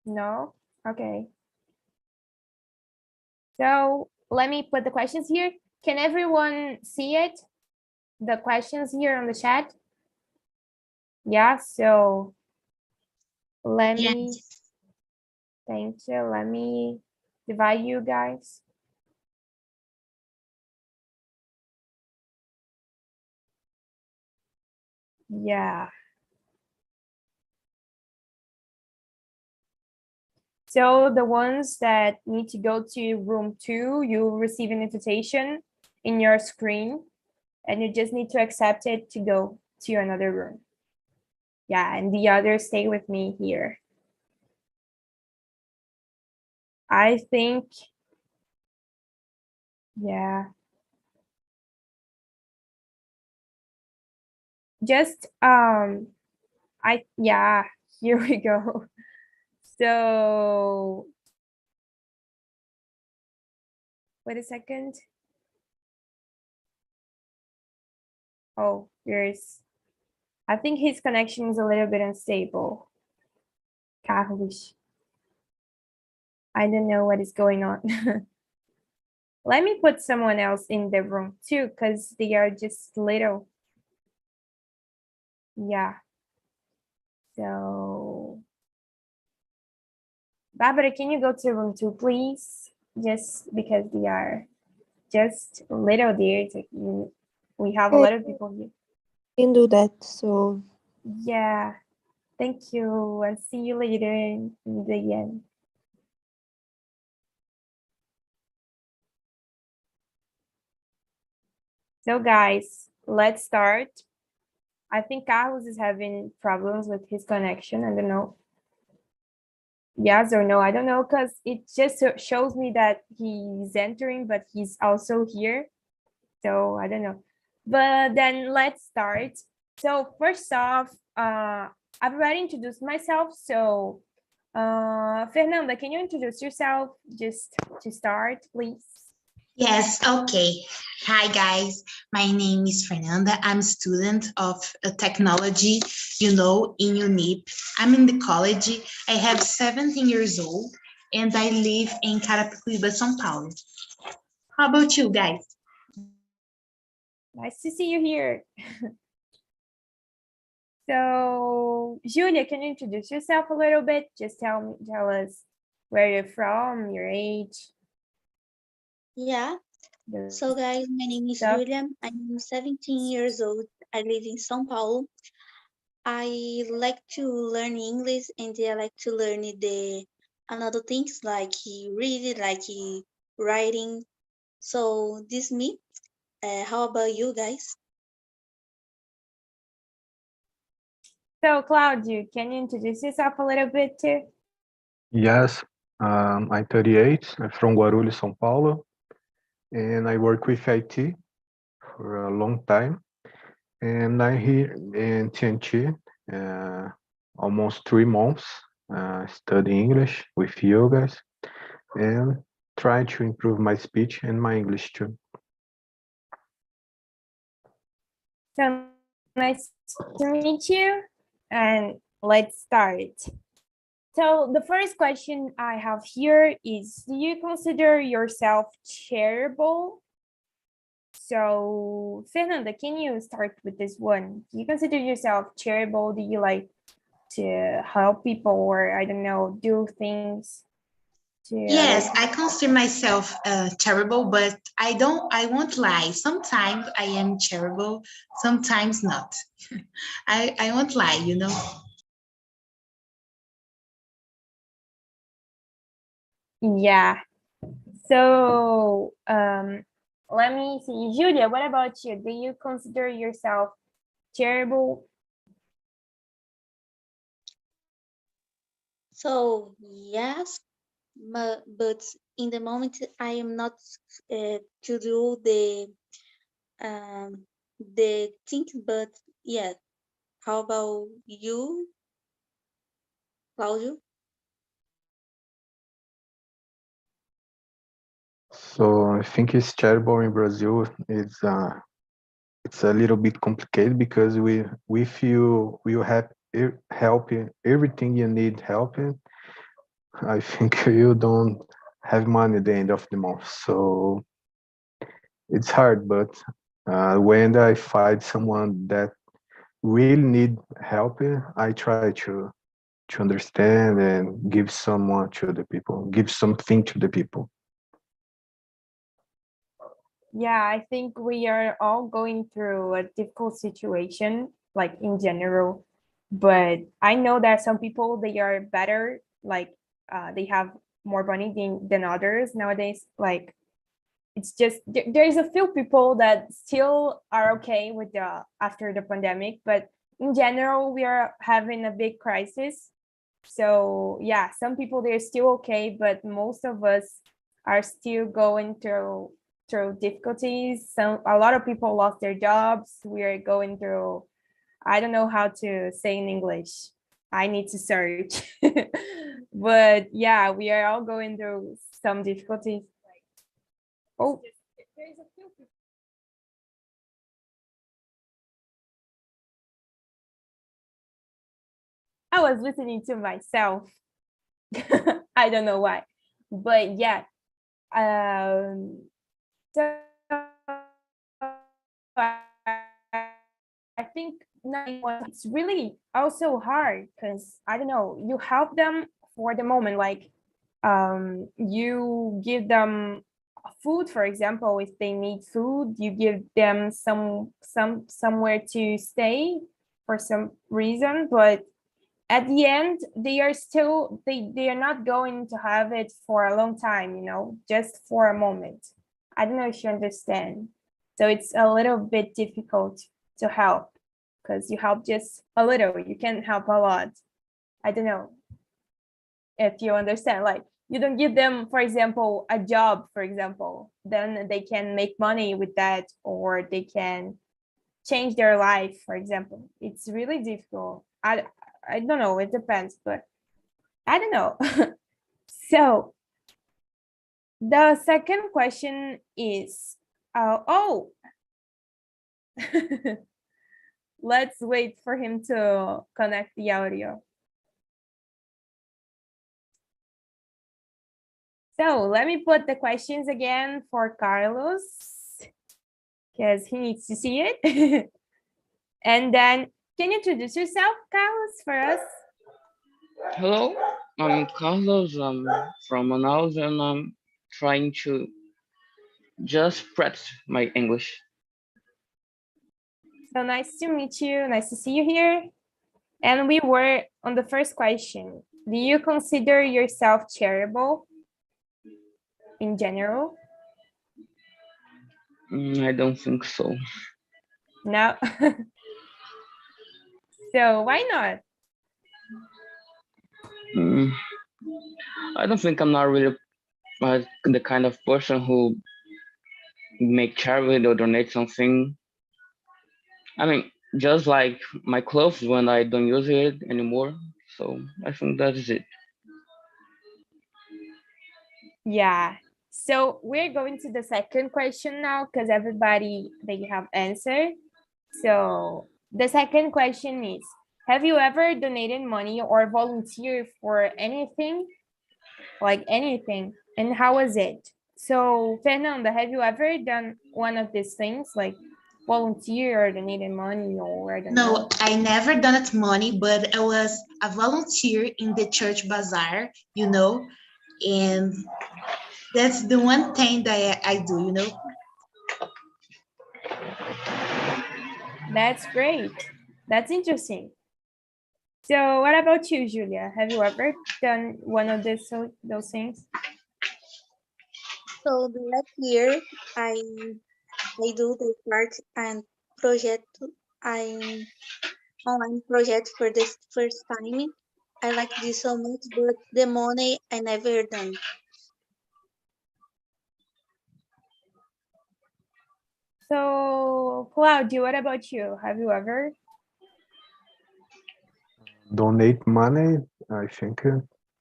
No? Okay. So let me put the questions here. Can everyone see it? The questions here on the chat? Yeah, so let me, thank you. Let me divide you guys. Yeah. So the ones that need to go to room 2, you receive an invitation in your screen and you just need to accept it to go to another room. Yeah, and the others stay with me here. I think, yeah. Just, yeah, here we go. So, wait a second. Oh, I think his connection is a little bit unstable. Carlos. I don't know what is going on. Let me put someone else in the room too, because they are just little. Yeah. So, Barbara, can you go to room 2, please? Just because they are just little there. We have a lot of people here. Can do that. So yeah, thank you. I'll see you later in the end. So guys, let's start. I think Carlos is having problems with his connection. I don't know. Yes or no, I don't know, because it just shows me that he's entering, but he's also here. So I don't know. But then let's start. So first off, I've already introduced myself. So Fernanda, can you introduce yourself just to start, please? Yes, okay. Hi, guys. My name is Fernanda. I'm a student of technology, in UNIP. I'm in the college. I have 17 years old, and I live in Carapicuíba, São Paulo. How about you guys? Nice to see you here. So, Julia, can you introduce yourself a little bit? Just tell us where you're from, your age. Yeah. So guys, my name is Julia. I'm 17 years old. I live in São Paulo. I like to learn English and I like to learn the another things like reading, like writing. So this me. How about you guys? So Claudio, can you introduce yourself a little bit too? Yes, I'm 38. I'm from Guarulhos, São Paulo, and I work with IT for a long time. And I'm here in TNT almost 3 months, studying English with you guys, and trying to improve my speech and my English too. So nice to meet you, and let's start. So the first question I have here is, do you consider yourself charitable? So Fernanda, can you start with this one? Do you consider yourself charitable? Do you like to help people, or I don't know, do things to Yes, I consider myself charitable, but I won't lie. Sometimes I am charitable, sometimes not. I won't lie, Yeah. So let me see. Julia, what about you? Do you consider yourself charitable? So yes, but in the moment I am not to do the thing. But yeah, how about you, Claudio? So I think it's charitable in Brazil. It's a little bit complicated because we feel we have help everything you need help in, I think you don't have money at the end of the month. So it's hard, but when I find someone that really need help, I try to understand and give someone to the people, give something to the people. Yeah, I think we are all going through a difficult situation, like in general. But I know that some people, they are better, like they have more money than others nowadays. Like it's just there's a few people that still are okay with the after the pandemic, but in general we are having a big crisis. So yeah, some people they're still okay, but most of us are still going through difficulties. A lot of people lost their jobs. We are going through, I don't know how to say in English. I need to search. But yeah, we are all going through some difficulties. Oh, I was listening to myself. I don't know why, but yeah. So I think it's really also hard because I don't know, you help them for the moment, like you give them food, for example. If they need food, you give them somewhere to stay for some reason, but at the end they are still they are not going to have it for a long time, just for a moment. I don't know if you understand. So it's a little bit difficult to help because you help just a little, you can help a lot. I don't know if you understand. Like you don't give them, for example, a job, for example, then they can make money with that, or they can change their life, for example. It's really difficult. I don't know, it depends, but I don't know. So the second question is, oh, let's wait for him to connect the audio. So let me put the questions again for Carlos, because he needs to see it. And then, can you introduce yourself, Carlos, for us? Hello, I'm Carlos. I'm from Manaus, and I'm trying to just practice my English. So nice to meet you. Nice to see you here. And we were on the first question. Do you consider yourself charitable in general? I don't think so. No. So why not? I don't think I'm not really the kind of person who make charity or donate something. I mean, just like my clothes when I don't use it anymore. So I think that is it. Yeah. So we're going to the second question now because everybody, they have answered. So the second question is, have you ever donated money or volunteered for anything? Like anything? And how was it? So Fernanda, have you ever done one of these things, like volunteer or donated money, or I don't know? No, I never donate money, but I was a volunteer in the church bazaar, and that's the one thing that I do, That's great. That's interesting. So what about you, Julia? Have you ever done one of those things? So the last year, I do the part and project, I online project for this first time. I like this so much, but the money I never done. So Claudio, what about you? Have you ever? Donate money, I think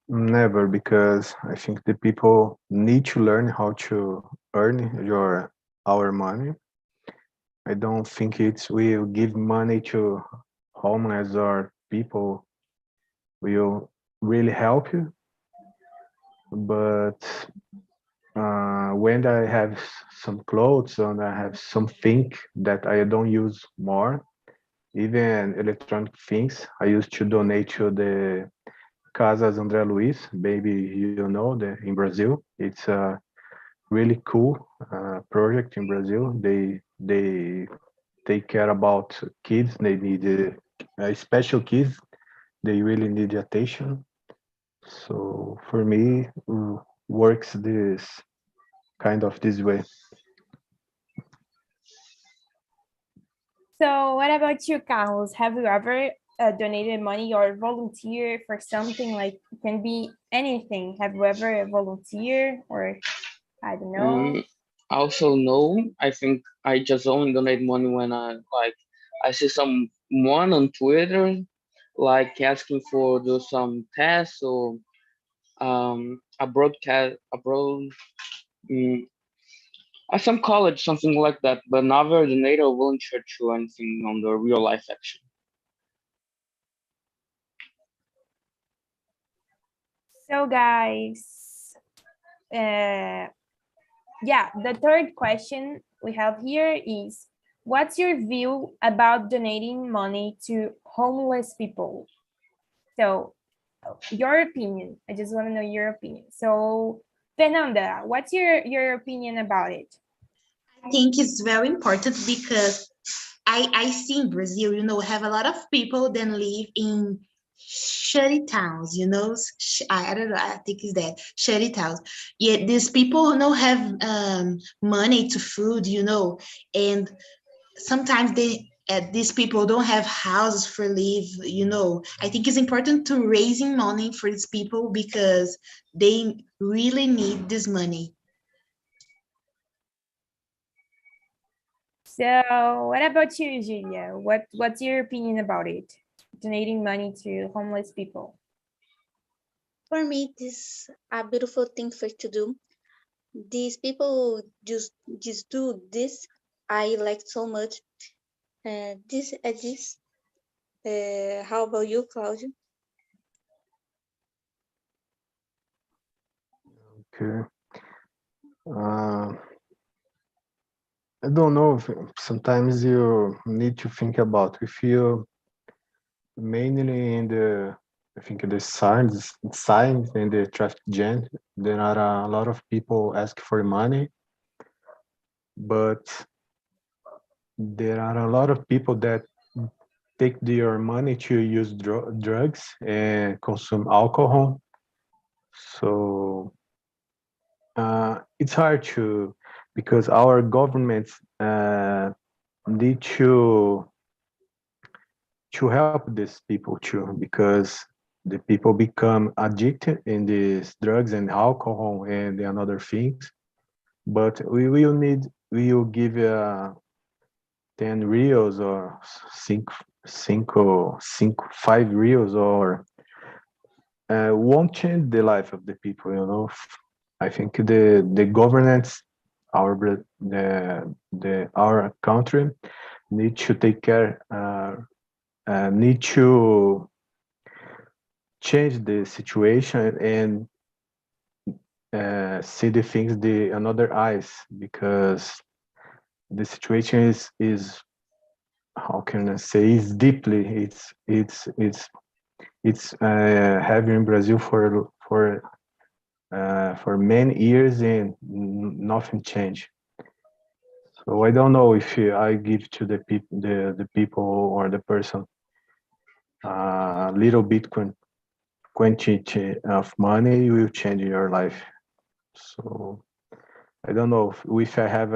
never, because I think the people need to learn how to earn our money. I don't think it's will give money to homeless or people will really help you. but when I have some clothes and I have something that I don't use more, even electronic things, I used to donate to the Casas André Luiz. Maybe you know in Brazil. It's a really cool project in Brazil. They take care about kids. They need special kids. They really need attention. So for me, works this kind of this way. So what about you, Carlos? Have you ever donated money or volunteer for something? Like it can be anything. Have you ever volunteer or I don't know? Also, no. I think I just only donate money when I see someone on Twitter like asking for do some tests or a broadcast abroad at some college, something like that, but never donate or volunteer to anything on the real life action. So guys, yeah, the third question we have here is, what's your view about donating money to homeless people? So your opinion, I just want to know your opinion. So Fernanda, what's your opinion about it? I think it's very important because I see in Brazil, have a lot of people that live in shitty towns, I don't know, I think it's that, shitty towns. Yet these people don't have money to food, and sometimes these people don't have houses for live. I think it's important to raising money for these people because they really need this money. So what about you, Julia? What's your opinion about it? Donating money to homeless people. For me, this is a beautiful thing for to do. These people just do this. I like so much. This. How about you, Claudia? Okay. I don't know. Sometimes you need to think about if you mainly in I think the signs and the traffic jam. There are a lot of people ask for money, but there are a lot of people that take your money to use drugs and consume alcohol. So it's hard because our governments need to help these people too, because the people become addicted in these drugs and alcohol and other things. But we will give 10 reals or 5 reals or won't change the life of the people. I think the governance, our country need to take care, need to change the situation and see the things another eyes, because the situation is how can I say, is deeply, it's heavy in Brazil for many years and nothing changed. So I don't know if I give to the people or the person a little bit quantity of money will change your life. So I don't know if I have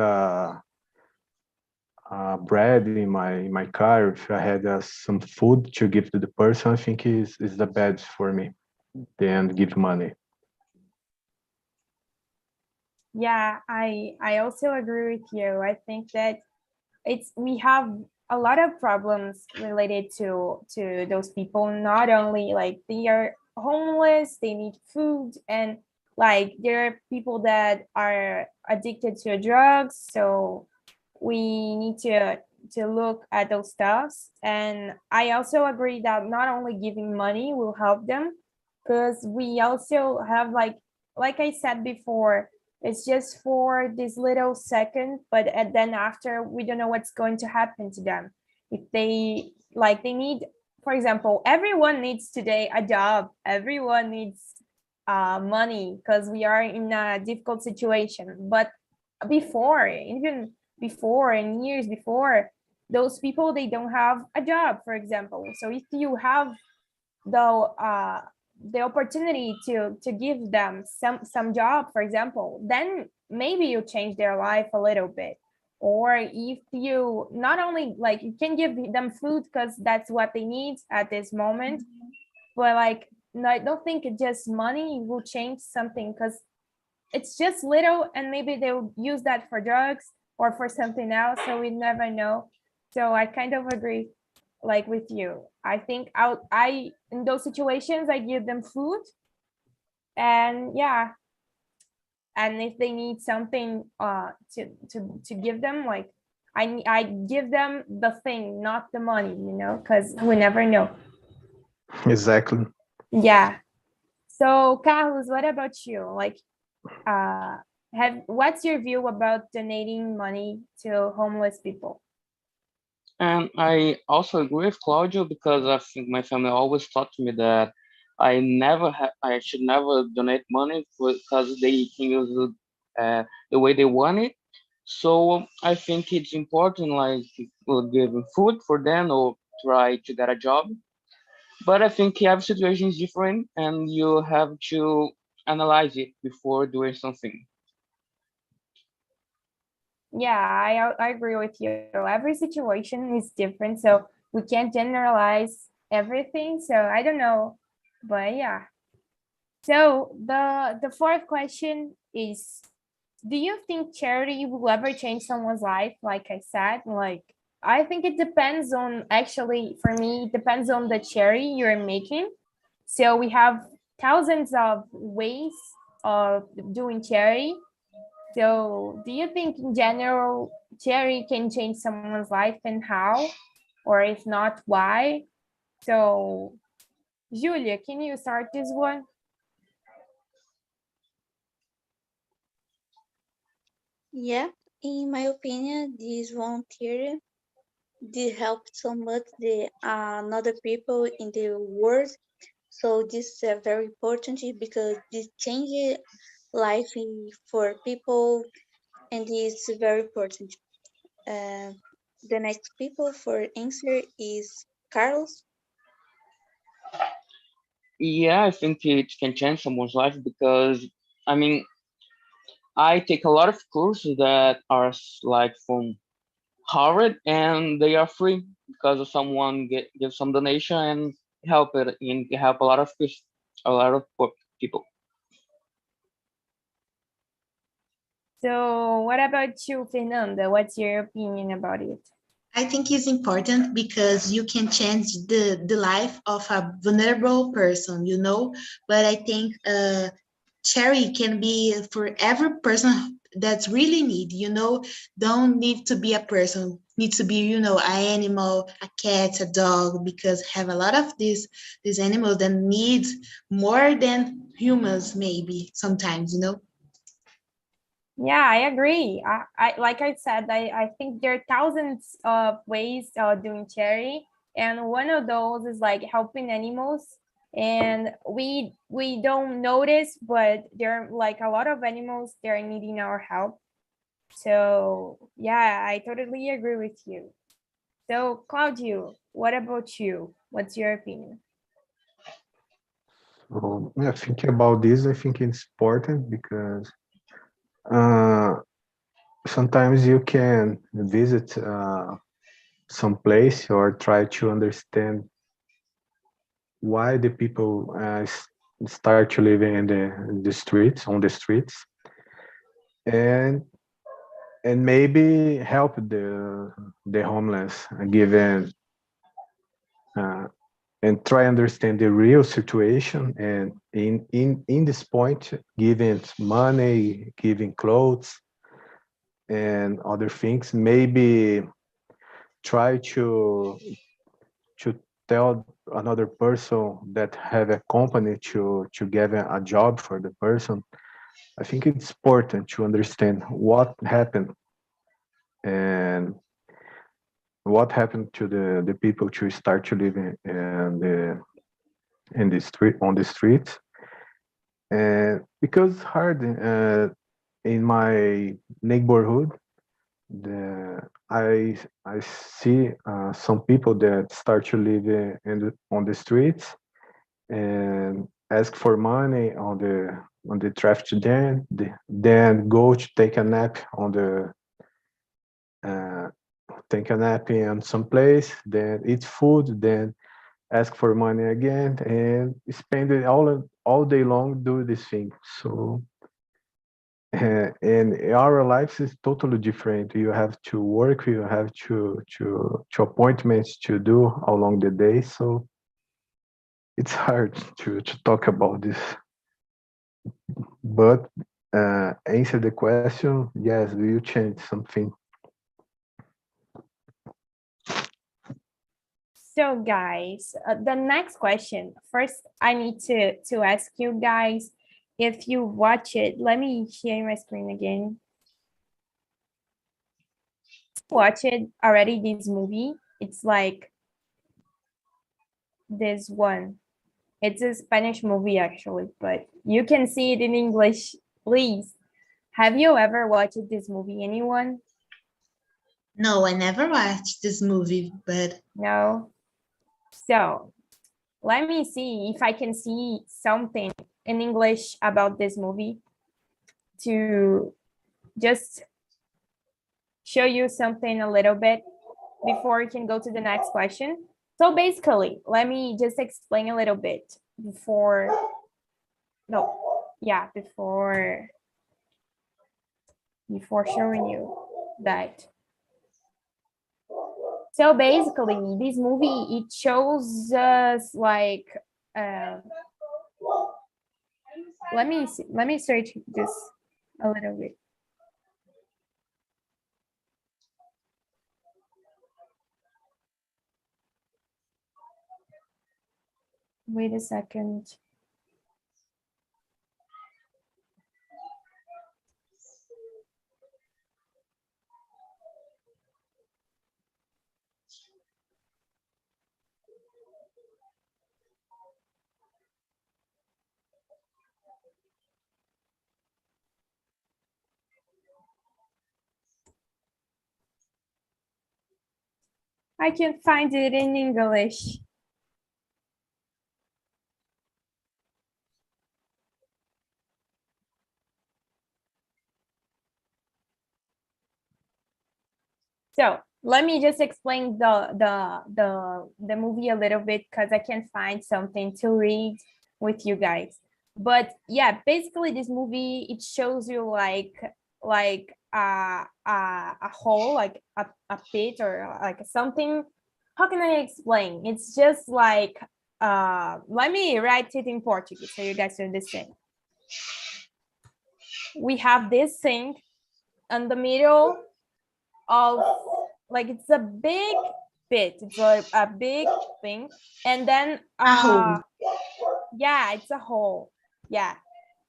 bread in my car, if I had some food to give to the person, I think is the best for me than give money. Yeah, I also agree with you. I think that we have a lot of problems related to those people. Not only like they are homeless, they need food, and like there are people that are addicted to drugs. So we need to look at those stuffs. And I also agree that not only giving money will help them, because we also have like like I said before, it's just for this little second, but then after we don't know what's going to happen to them. If they need, for example, everyone needs today a job, everyone needs money because we are in a difficult situation. But before, even before and years before, those people, they don't have a job, for example. So if you have the opportunity to give them some job, for example, then maybe you change their life a little bit. Or if you not only like you can give them food because that's what they need at this moment, but like no, I don't think it just money will change something, because it's just little and maybe they'll use that for drugs or for something else, so we never know. So I kind of agree like with you. I think I in those situations I give them food, and yeah, and if they need something to give them, like I give them the thing, not the money, because we never know. Exactly. Yeah. So Carlos, what about you? Like what's your view about donating money to homeless people? And I also agree with Claudio, because I think my family always taught me that I should never donate money because they can use it the way they want it. So I think it's important, like giving food for them or try to get a job. But I think every situation is different, and you have to analyze it before doing something. Yeah, I agree with you. Every situation is different, so we can't generalize everything. So I don't know, but yeah. So the fourth question is, do you think charity will ever change someone's life? Like I said, like I think it depends on, actually for me, it depends on the charity you're making. So we have thousands of ways of doing charity. So do you think in general charity can change someone's life, and how? Or if not, why? So Julia, can you start this one? Yeah, in my opinion, this volunteer did help so much the another people in the world. So this is very important because this changes life for people, and it's very important. Uh, the next people for answer is Carlos. Yeah, I think it can change someone's life because, I mean, I take a lot of courses that are like from Harvard, and they are free because of someone give some donation and help a lot of a lot of poor people. So what about you, Fernanda? What's your opinion about it? I think it's important because you can change the life of a vulnerable person, but I think charity can be for every person that's really need, don't need to be a person, needs to be, an animal, a cat, a dog, because have a lot of these animals that need more than humans maybe sometimes. Yeah, I agree. I like I said, I think there are thousands of ways of doing charity, and one of those is like helping animals. And we don't notice, but there are like a lot of animals that are needing our help. So yeah, I totally agree with you. So Claudio, what about you? What's your opinion? So, yeah, thinking about this, I think it's important because uh, sometimes you can visit some place or try to understand why the people start to living in the streets, on the streets, and maybe help the homeless, given uh, and try understand the real situation, and in this point giving money, giving clothes and other things, maybe try to tell another person that have a company to give a job for the person, I think it's important to understand what happened and what happened to the people to start to live in the street, on the streets. And because hard in my neighborhood, I see some people that start to live on the streets and ask for money on the traffic jam, then go to take a nap on the take a nap in some place, then eat food, then ask for money again, and spend it all day long doing this thing. So and our lives is totally different. You have to work, you have to appointments to do along the day. So it's hard to talk about this. But answer the question, yes, do you change something? So guys, the next question. First, I need to ask you guys if you watch it. Let me share my screen again. Watch it already, this movie. It's like this one. It's a Spanish movie actually, but you can see it in English, please. Have you ever watched this movie, anyone? No, I never watched this movie, but No? So let me see if I can see something in English about this movie to just show you something a little bit before we can go to the next question. So basically, let me just explain a little bit before showing you that. So basically, this movie, it shows us like, let me search this a little bit. Wait a second. I can't find it in English. So let me just explain the movie a little bit because I can't find something to read with you guys. But yeah, basically this movie, it shows you like a hole, like a pit or like something. How can I explain? It's just like let me write it in Portuguese so you guys understand. We have this thing in the middle of, like, it's a big pit, it's like a big thing, and then a hole. yeah, it's a hole, yeah,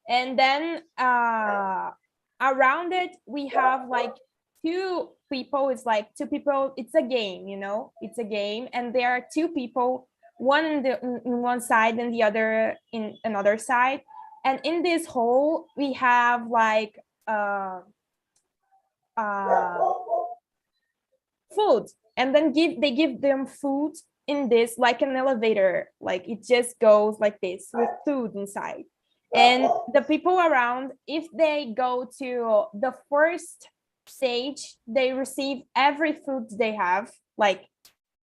and then around it we have like two people. It's like two people, it's a game, you know, it's a game, and there are two people, one in one side and the other in another side, and in this hole we have like food, and then they give them food in this, like an elevator, like it just goes like this with food inside. And the people around, if they go to the first stage, they receive every food they have, like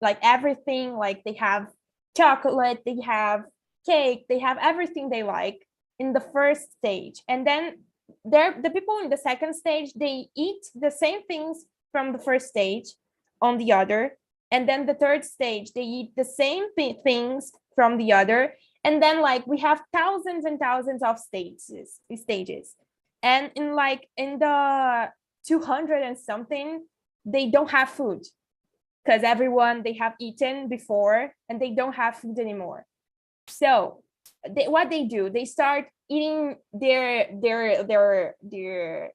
everything, like they have chocolate, they have cake, they have everything they like in the first stage. And then the people in the second stage, they eat the same things from the first stage on the other, and then the third stage they eat the same things from the other, and then like we have thousands and thousands of stages, and in the 200 and something, they don't have food because everyone, they have eaten before and they don't have food anymore. So what they do, they start eating their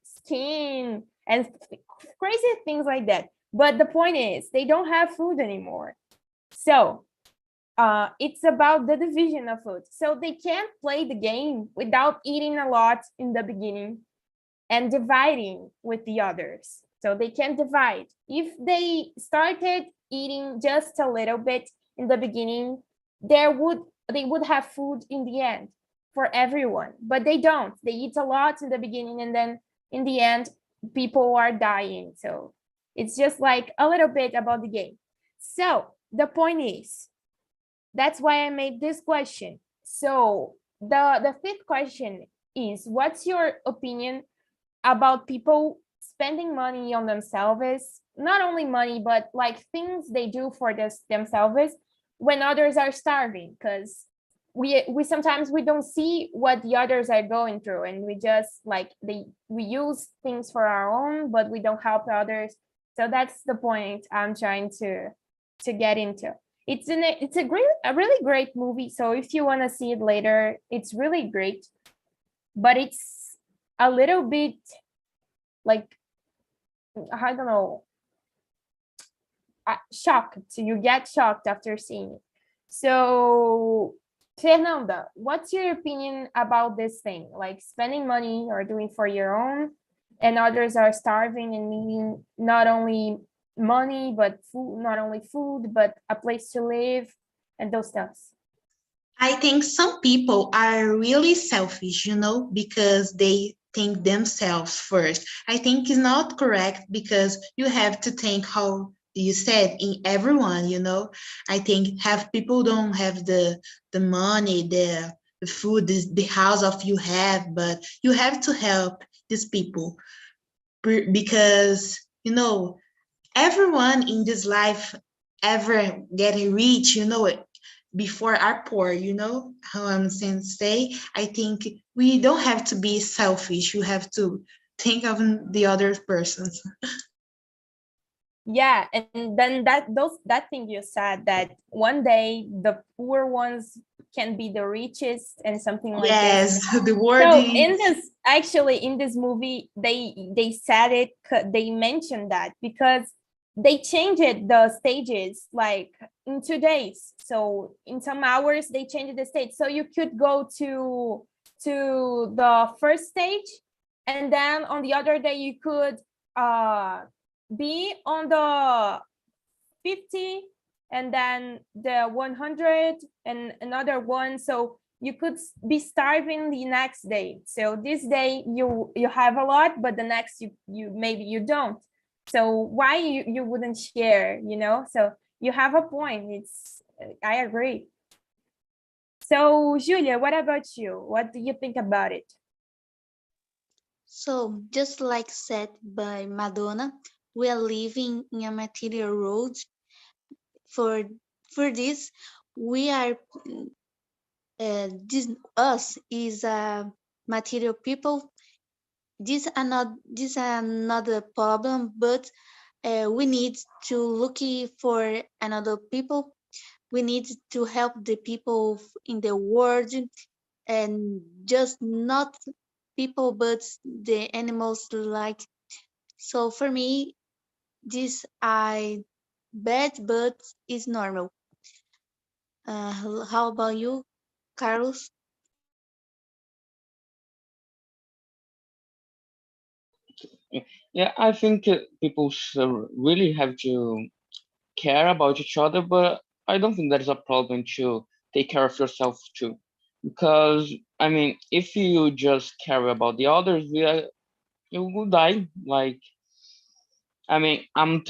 skin and crazy things like that. But the point is, they don't have food anymore. So it's about the division of food. So they can't play the game without eating a lot in the beginning and dividing with the others. So they can divide. If they started eating just a little bit in the beginning, they would have food in the end for everyone, but they don't. They eat a lot in the beginning, and then in the end, people are dying. So it's just like a little bit about the game. So the point is, that's why I made this question. So the fifth question is, what's your opinion about people spending money on themselves? Not only money, but like things they do for themselves when others are starving, because we sometimes we don't see what the others are going through, and we just like we use things for our own, but we don't help others. So that's the point I'm trying to get into. It's a really great movie. So if you want to see it later, it's really great, but it's a little bit like, I don't know, shocked. You get shocked after seeing it. So Fernanda, what's your opinion about this thing, like spending money or doing for your own, and others are starving and needing not only money but food, not only food but a place to live and those stuffs? I think some people are really selfish, because they think themselves first. I think it's not correct, because you have to think how you said in everyone, I think people don't have the money, the food, the house of you have, but you have to help these people because, everyone in this life ever getting rich, before are poor, how I'm saying say. I think we don't have to be selfish. You have to think of the other persons. Yeah, and then that thing you said, that one day the poor ones can be the richest and something like this. Yes, the word So is... in this movie, they said it, they mentioned that because they changed the stages like in 2 days. So in some hours they changed the stage. So you could go to the first stage, and then on the other day you could be on the 50, and then the 100 and another one. So you could be starving the next day. So this day you have a lot, but the next you maybe you don't. So why you wouldn't share, So you have a point. I agree. So Julia, what about you? What do you think about it? So, just like said by Madonna, we are living in a material world. For this, we are us is a material people. This is another problem, but we need to look for another people. We need to help the people in the world, and just not people, but the animals like. So for me, this I bad, but is normal. How about you, Carlos? Yeah, I think people should really have to care about each other, but I don't think there's a problem to take care of yourself too. Because, I mean, if you just care about the others, you will die. Like, I mean, I'm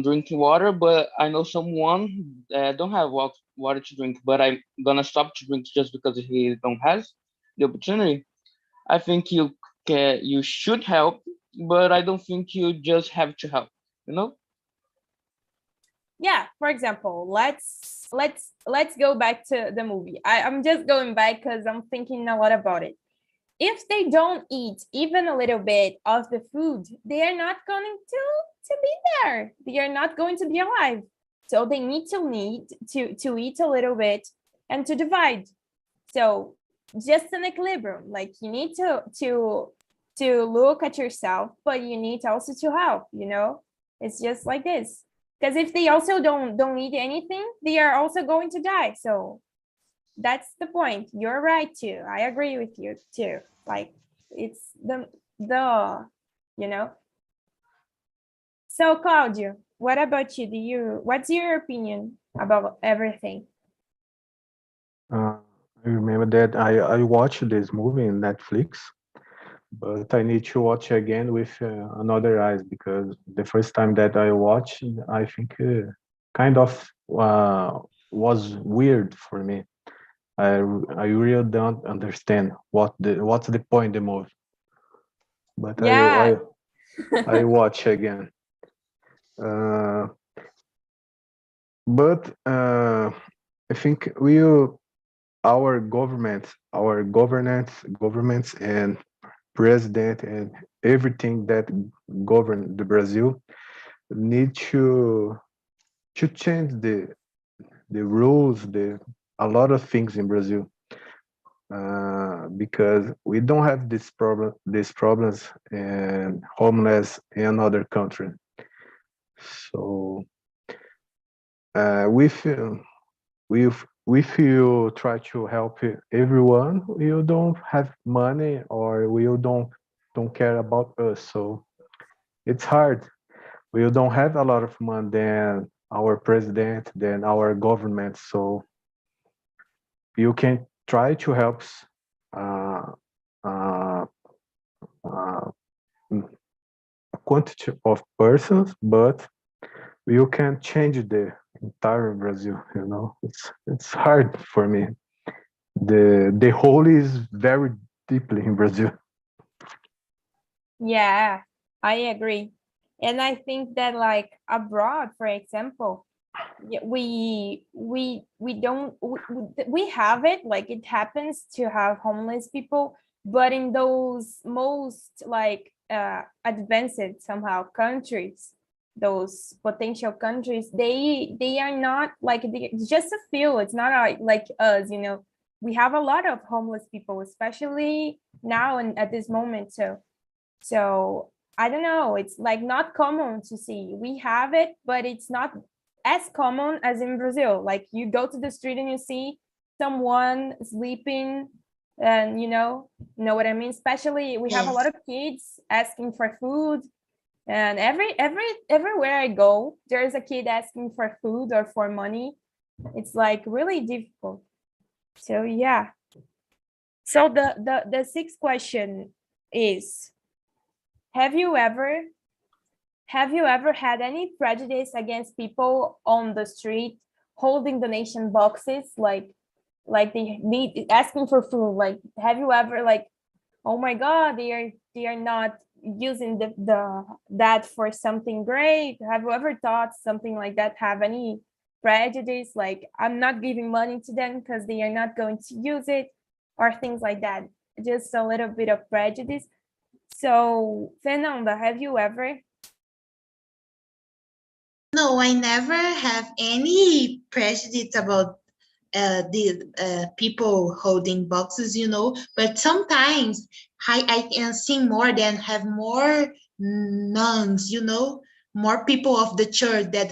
drinking water, but I know someone that don't have water to drink, but I'm gonna stop to drink just because he don't has the opportunity. I think you should help, but I don't think you just have to help. You know? Yeah, for example, let's go back to the movie. I'm just going back because I'm thinking a lot about it. If they don't eat even a little bit of the food, they are not going to be there. They are not going to be alive. So they need to eat a little bit and to divide. So just an equilibrium, like you need to look at yourself, but you need also to help, you know? It's just like this. Because if they also don't eat anything, they are also going to die. So that's the point. You're right too. I agree with you too. Like it's the you know. So Claudio, what about you? What's your opinion about everything? I remember that I watched this movie in Netflix, but I need to watch again with another eyes, because the first time that I watched, I think kind of was weird for me. I really don't understand what's the point the movie. But Yeah. I watch again. But I think our governments and president and everything that govern the Brazil need to change the rules, a lot of things in Brazil, because we don't have these problems and homeless in another country. So with if you try to help everyone, you don't have money, or you don't care about us. So it's hard. We don't have a lot of money than our president, than our government. So you can try to help uh, uh, uh, a quantity of persons, but you can change the entire Brazil. You know, it's hard for me. The hole is very deeply in Brazil. Yeah, I agree. And I think that like abroad, for example, we don't we have it, like it happens to have homeless people, but in those most like advanced somehow countries, those potential countries, they are not like just a few. It's not like us, you know. We have a lot of homeless people, especially now and at this moment. So I don't know, it's like not common to see. We have it, but it's not as common as in Brazil. Like you go to the street and you see someone sleeping, and you know what I mean? Especially we have a lot Yes. of kids asking for food, and everywhere I go, there's a kid asking for food or for money. It's like really difficult. So yeah. So the sixth question is, have you ever had any prejudice against people on the street holding donation boxes, like they need asking for food? Like, have you ever like, oh my God, they are not using the that for something great? Have you ever thought something like that? Have any prejudice, like I'm not giving money to them because they are not going to use it, or things like that? Just a little bit of prejudice. So Fernanda, have you ever? No, I never have any prejudice about the people holding boxes, you know, but sometimes I can see more than have more nuns, you know, more people of the church that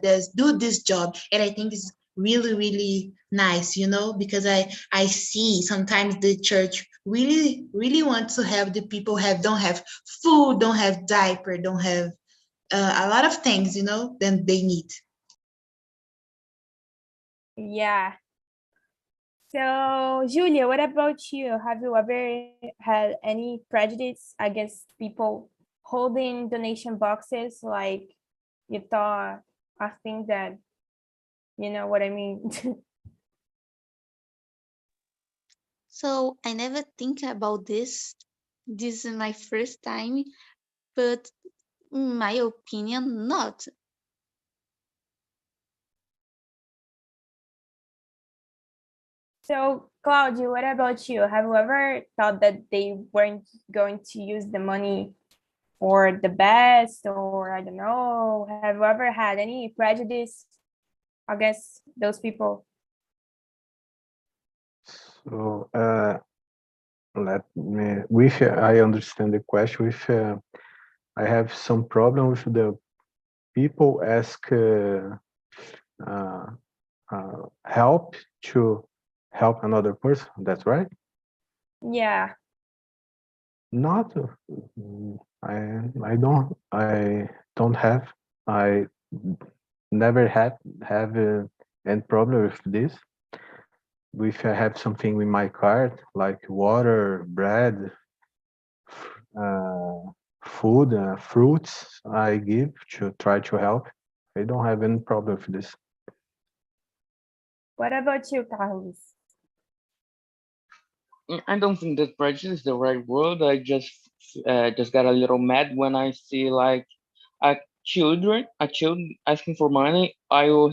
that do this job. And I think it's really, really nice, you know, because I see sometimes the church really, really wants to have the people don't have food, don't have diaper, don't have a lot of things, you know, than they need. Yeah. So Julia, what about you? Have you ever had any prejudice against people holding donation boxes? Like you thought, I think that, you know what I mean? So I never think about this. This is my first time, but in my opinion, not. So Claudia, what about you? Have you ever thought that they weren't going to use the money for the best, or I don't know? Have you ever had any prejudice against those people? So let me, with I understand the question. If I have some problem with the people ask help to help another person. That's right. Yeah. Not I don't have, I never have any problem with this. If I have something in my cart like water, bread, food, fruits, I give to try to help. I don't have any problem with this. What about you, Carlos? I don't think that prejudice is the right word. I just got a little mad when I see like a a child asking for money.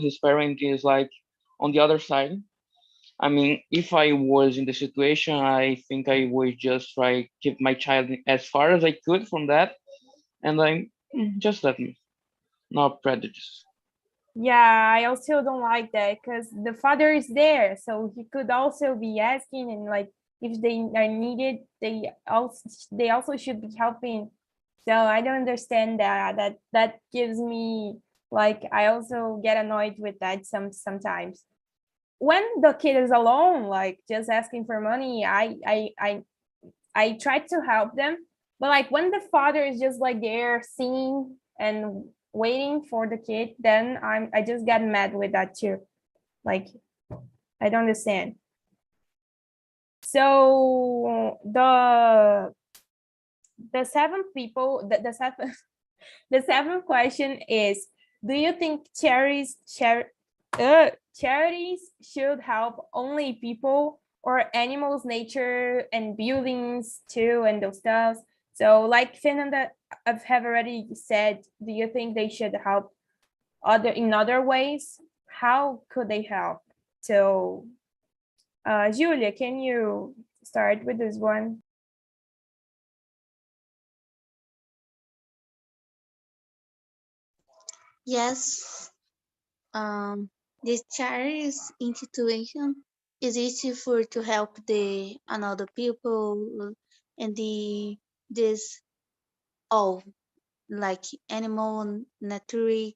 His parent is like on the other side. I mean, if I was in the situation, I think I would just try keep my child as far as I could from that, and just let me, not prejudice. Yeah, I also don't like that because the father is there, so he could also be asking, and like if they are needed, they also should be helping. So I don't understand that. That gives me like I also get annoyed with that sometimes. When the kid is alone, like just asking for money, I try to help them, but like when the father is just like there seeing and waiting for the kid, then I just get mad with that too. Like I don't understand. So the seventh people the seventh the seventh question is, do you think charities should help only people or animals, nature, and buildings too, and those stuff? So like Fernanda have already said, do you think they should help in other ways? How could they help? So Julia, can you start with this one? Yes. This charity institution is easy for to help the another people and this all like animal nature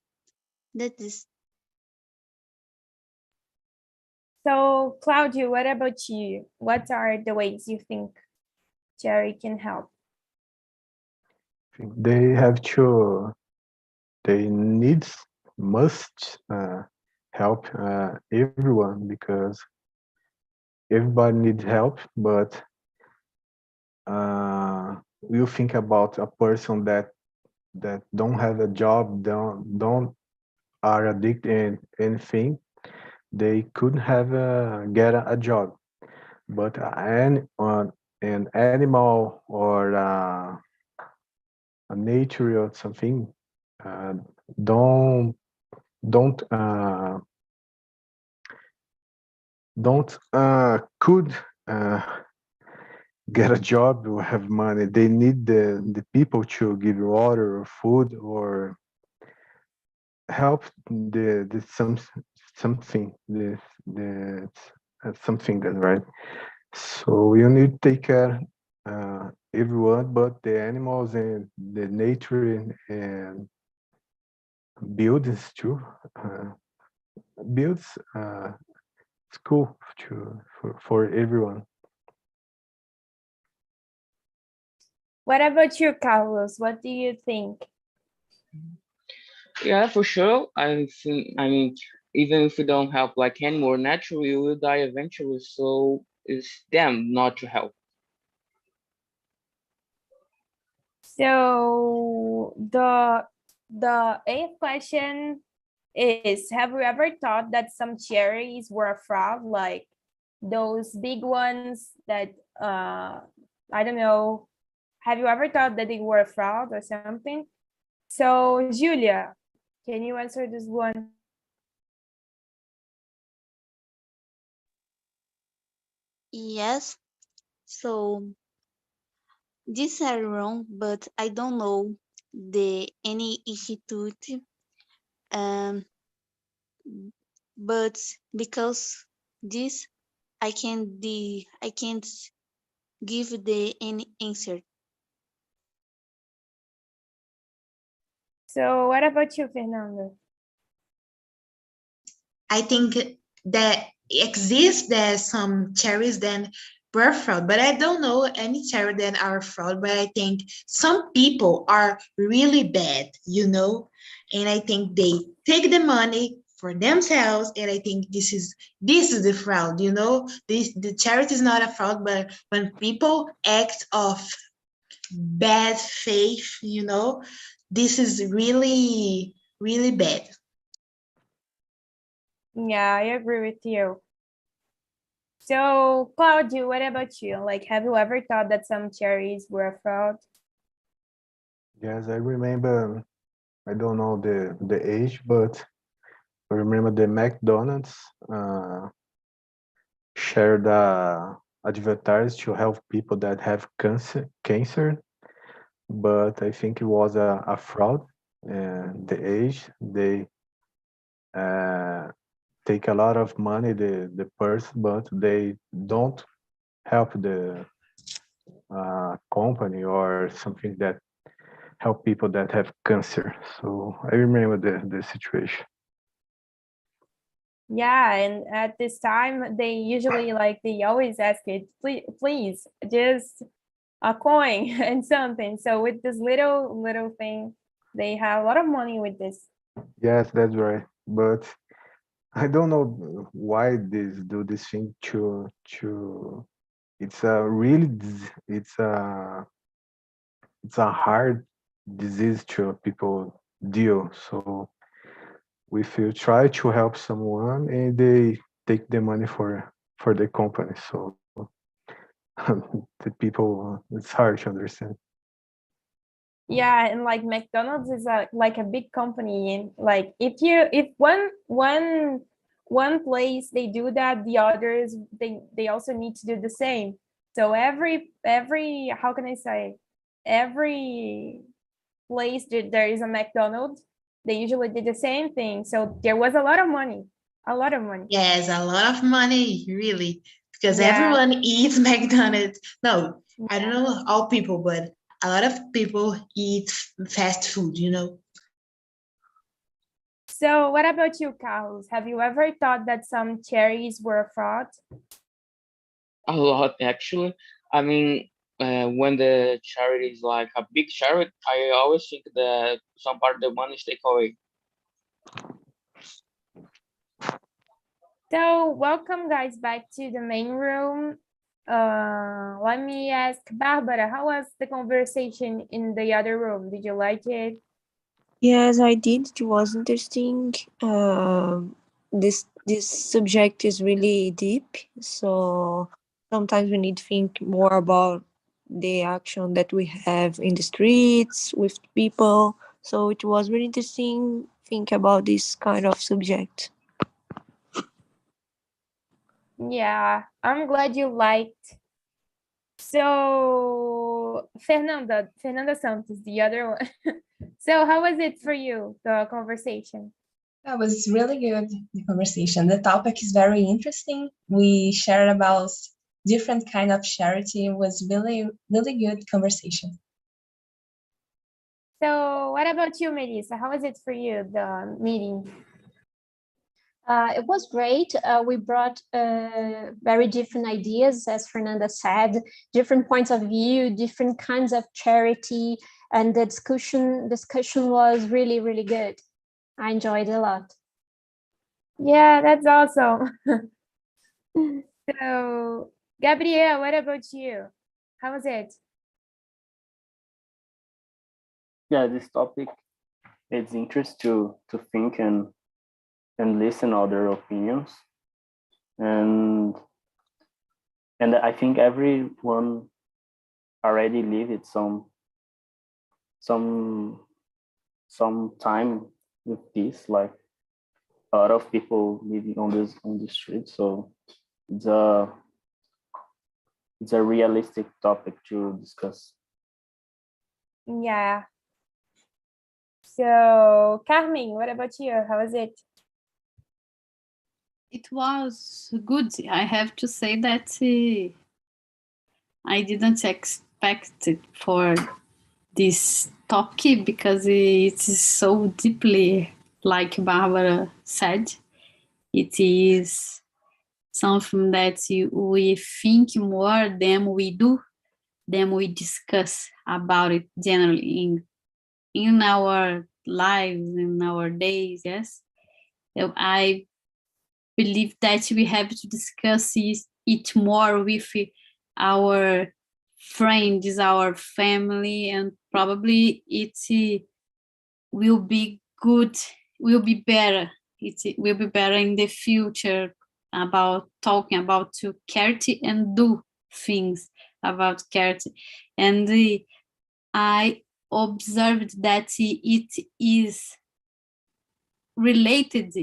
that is. So Claudio, what about you? What are the ways you think Jerry can help? They have to, they needs, must help everyone, because everybody needs help, but you think about a person that don't have a job, don't are addicted in anything, they could have get a job. But an animal or a nature or something uh, don't don't could uh, get a job or have money. They need the people to give water or food or help the something the something that, right. So you need to take care everyone, but the animals and the nature and buildings too. Builds school for everyone. What about you, Carlos? What do you think? Yeah, for sure. I think, I mean, even if we don't help like animal or nature, we will die eventually. So it's them not to help. So the eighth question is, have you ever thought that some cherries were a fraud, like those big ones that I don't know, have you ever thought that they were a fraud or something? So Julia, can you answer this one? Yes. So these are wrong, but I don't know any institute. Um, but because this I can't give the any answer. So what about you, Fernando? I think that exists there's some cherries that were fraud, but I don't know any cherry that are fraud. But I think some people are really bad, and I think they take the money for themselves, and I think this is the fraud. The charity is not a fraud, but when people act of bad faith, this is really really bad. Yeah, I agree with you. So, Claudio, what about you? Like, have you ever thought that some cherries were a fraud? Yes, I remember. I don't know the age, but I remember the McDonald's shared advertise to help people that have cancer, but I think it was a fraud. And the age they take a lot of money the person, but they don't help the company or something that help people that have cancer. So I remember the situation. Yeah, and at this time, they usually they always ask it, please, just a coin and something. So with this little thing, they have a lot of money with this. Yes, that's right. But I don't know why this do this thing to it's a really it's a hard disease to people deal. So if you try to help someone and they take the money for the company, so the people it's hard to understand. Yeah, and like McDonald's is a big company, and like if one place they do that, the others they also need to do the same. So every how can I say, every place that there is a McDonald's, they usually did the same thing. So there was a lot of money, a lot of money. Yes, a lot of money, really, because Yeah, everyone eats McDonald's. No, I don't yeah. know all people, but a lot of people eat fast food. So what about you, Carlos? Have you ever thought that some cherries were a fraud? A lot, actually. I mean, when the charity is like a big charity, I always think that some part of the money is taken away. So welcome guys back to the main room. Let me ask Barbara, how was the conversation in the other room? Did you like it? Yes, I did. It was interesting. This subject is really deep, so sometimes we need to think more about the action that we have in the streets with people. So it was really interesting think about this kind of subject. Yeah, I'm glad you liked. So Fernanda Santos, the other one. So how was it for you, the conversation? That was really good, the conversation. The topic is very interesting. We shared about different kind of charity. It was really, really good conversation. So what about you, Melissa? How was it for you, the meeting? It was great. We brought very different ideas, as Fernanda said, different points of view, different kinds of charity, and the discussion was really, really good. I enjoyed it a lot. Yeah, that's awesome. So, Gabrielle, what about you? How was it? Yeah, this topic, it's interesting to think and listen other opinions, and I think everyone already lived some time with this, like a lot of people living on the street. So it's a realistic topic to discuss. Yeah. So, Carmen, what about you? How was it? It was good. I have to say that I didn't expect it for this topic because it is so deeply, like Barbara said, it is something that we think more than we do, than we discuss about it generally in our lives, in our days, yes. I believe that we have to discuss it more with our friends, our family, and probably it will be good, will be better. It will be better in the future about talking about to charity and do things about charity. And I observed that it is related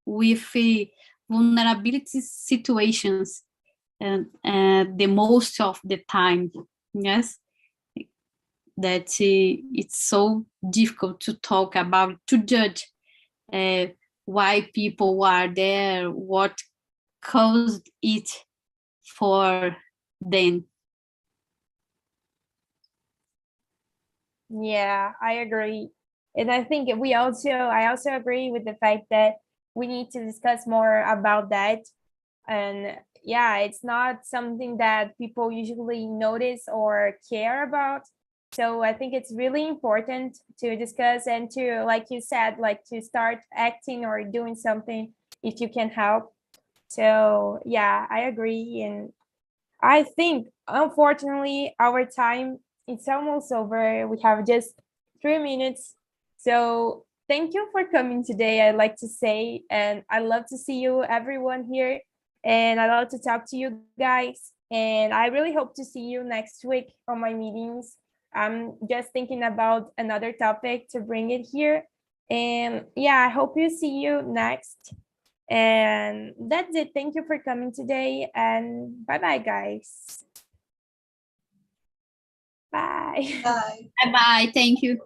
with vulnerability situations and the most of the time, yes, that it's so difficult to talk about, to judge why people are there, what caused it for them. Yeah, I agree. And I think I also agree with the fact that we need to discuss more about that. And yeah, it's not something that people usually notice or care about. So I think it's really important to discuss and to, like you said, like to start acting or doing something if you can help. So yeah, I agree. And I think, unfortunately, our time is almost over. We have just 3 minutes. So thank you for coming today, I'd like to say. And I love to see you, everyone here. And I love to talk to you guys. And I really hope to see you next week on my meetings. I'm just thinking about another topic to bring it here. And yeah, I hope you see you next. And that's it. Thank you for coming today. And bye-bye, guys. Bye. Bye. Bye-bye. Thank you.